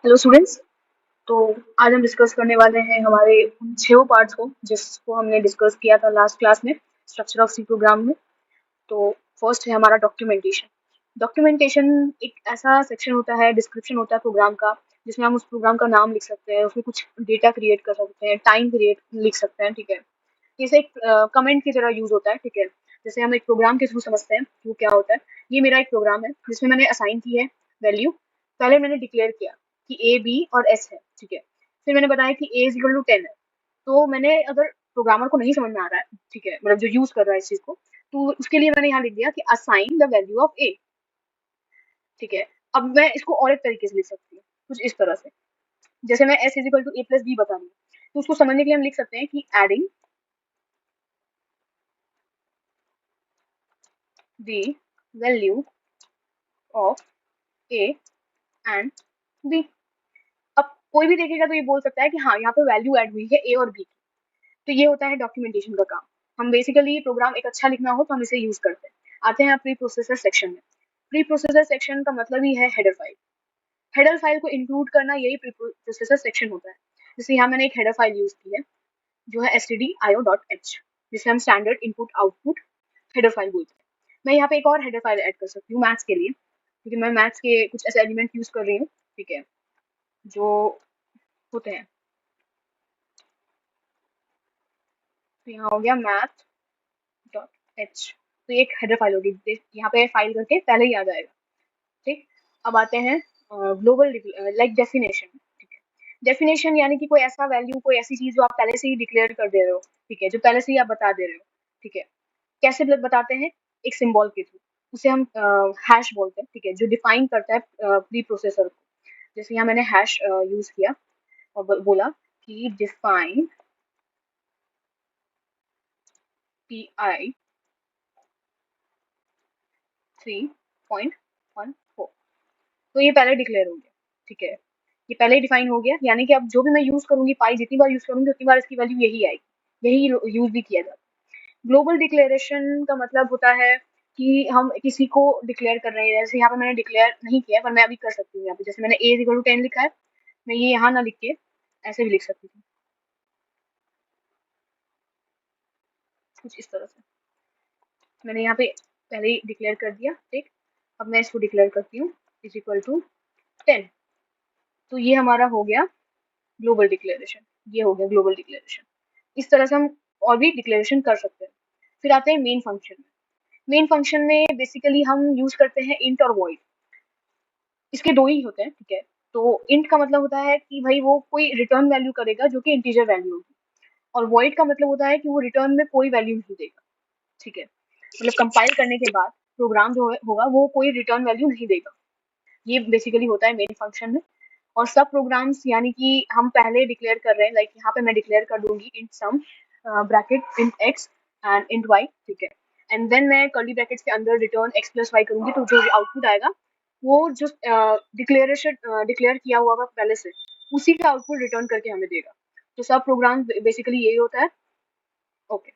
Hello students. तो आज हम डिस्कस करने वाले हैं हमारे उन 6 पार्ट्स को जिसको हमने डिस्कस किया था लास्ट क्लास में स्ट्रक्चर ऑफ सी प्रोग्राम में। तो फर्स्ट है हमारा डॉक्यूमेंटेशन। डॉक्यूमेंटेशन एक ऐसा सेक्शन होता है, डिस्क्रिप्शन होता है प्रोग्राम का, जिसमें हम उस प्रोग्राम का नाम लिख सकते हैं, उसमें कुछ डेटा क्रिएट कर सकते हैं, टाइम क्रिएट लिख सकते हैं। ठीक है, जैसे एक कमेंट की तरह यूज होता है। ठीक है, जैसे हम एक प्रोग्राम के थ्रू समझते हैं वो क्या होता है। ये मेरा एक प्रोग्राम है जिसमें मैंने असाइन की है वैल्यू। पहले मैंने डिक्लेयर किया कि ए बी और एस है। ठीक है, फिर मैंने बताया कि ए इज इक्वल टू 10 है। तो मैंने, अगर प्रोग्रामर को नहीं समझ में आ रहा है, ठीक है, मतलब जो यूज कर रहा है इस चीज को, तो उसके लिए मैंने यहाँ लिख दिया कि असाइन द वैल्यू ऑफ ए। ठीक है, अब मैं इसको और एक तरीके से लिख सकती हूँ, कुछ इस तरह से। जैसे मैं S is equal to A plus B बता रही हूँ, तो उसको समझने के लिए हम लिख सकते हैं कि adding the value of A and B. अब कोई भी देखेगा तो ये बोल सकता है कि हाँ, यहाँ पे वैल्यू ऐड हुई है ए और बी की। तो ये होता है डॉक्यूमेंटेशन का काम। हम बेसिकली प्रोग्राम एक अच्छा लिखना हो तो हम इसे यूज करते हैं। आते हैं प्री प्रोसेसर सेक्शन में। प्री प्रोसेसर सेक्शन का मतलब ही है हेडर फाइल। हेडर फाइल को इंक्लूड करना यही प्री प्रोसेसर सेक्शन होता है। जैसे यहाँ मैंने एक हेडर फाइल यूज की है जो है stdio.h, जिसे हम standard input output header file बोलते हैं। मैं यहाँ पे एक और हेडर फाइल ऐड कर सकती हूँ मैथ्स के लिए, क्योंकि मैं मैथ्स के कुछ ऐसे एलिमेंट यूज कर रही हूँ। ठीक है, जो होते हैं। तो यहाँ हो गया मैथ डॉट एच। तो ये एक हेडर फाइल होगी, यहाँ पे फाइल करके पहले ही आ जाएगा। ठीक, अब आते हैं ग्लोबल लाइक डेफिनेशन। ठीक है, डेफिनेशन यानी कि कोई ऐसा वैल्यू, कोई ऐसी चीज जो आप पहले से ही डिक्लेयर कर दे रहे हो। ठीक है, जो पहले से ही आप बता दे रहे हो। ठीक है, कैसे बताते हैं? एक सिंबल के थ्रू, उसे हम हैश बोलते हैं। ठीक है, जो डिफाइन करता है प्री प्रोसेसर को। जैसे यहाँ मैंने हैश यूज किया और बोला कि डिफाइन पी आई 3.14। तो ये पहले डिक्लेयर हो गया। ठीक है, ये पहले ही डिफाइन हो गया, यानी कि अब जो भी मैं यूज करूंगी, पाई जितनी बार यूज करूंगी उतनी बार इसकी वैल्यू यही आएगी, यही यूज भी किया जाता है। ग्लोबल डिक्लेरेशन का मतलब होता है कि हम किसी को डिक्लेयर कर रहे हैं। जैसे यहाँ पे मैंने डिक्लेयर नहीं किया, पर मैं अभी कर सकती हूँ। यहाँ पे जैसे मैंने ए इक्वल टू 10 लिखा है, मैं ये यहाँ ना लिख के ऐसे भी लिख सकती हूँ, कुछ इस तरह से। मैंने यहाँ पे पहले ही डिक्लेयर कर दिया। ठीक, अब मैं इसको डिक्लेयर करती हूँ इज इक्वल टू 10। तो ये हमारा हो गया ग्लोबल डिक्लेरेशन। ये हो गया ग्लोबल डिक्लेरेशन। इस तरह से हम और भी डिक्लेरेशन कर सकते हैं। फिर आते हैं मेन फंक्शन में। मेन फंक्शन में बेसिकली हम यूज करते हैं इंट और वॉइड। इसके दो ही होते हैं। ठीक है, तो इंट का मतलब होता है कि भाई वो कोई रिटर्न वैल्यू करेगा जो कि इंटीजर वैल्यू होगी, और वॉइड का मतलब होता है कि वो रिटर्न में कोई वैल्यू नहीं देगा। ठीक है, मतलब कंपाइल करने के बाद प्रोग्राम जो होगा वो कोई रिटर्न वैल्यू नहीं देगा। ये बेसिकली होता है मेन फंक्शन में। और सब प्रोग्राम्स, यानी कि हम पहले डिक्लेयर कर रहे हैं, लाइक यहाँ पे मैं डिक्लेयर कर दूंगी int sum bracket int X and int Y. ठीक है, एंड देन मैं कर्ली ब्रैकेट्स के अंदर रिटर्न एक्स प्लस वाई करूंगी, तो जो आउटपुट आएगा वो जो डिक्लेरेशन डिक्लेयर किया हुआ होगा पहले से, उसी का आउटपुट रिटर्न करके हमें देगा। तो सब प्रोग्राम बेसिकली यही होता है। ओके,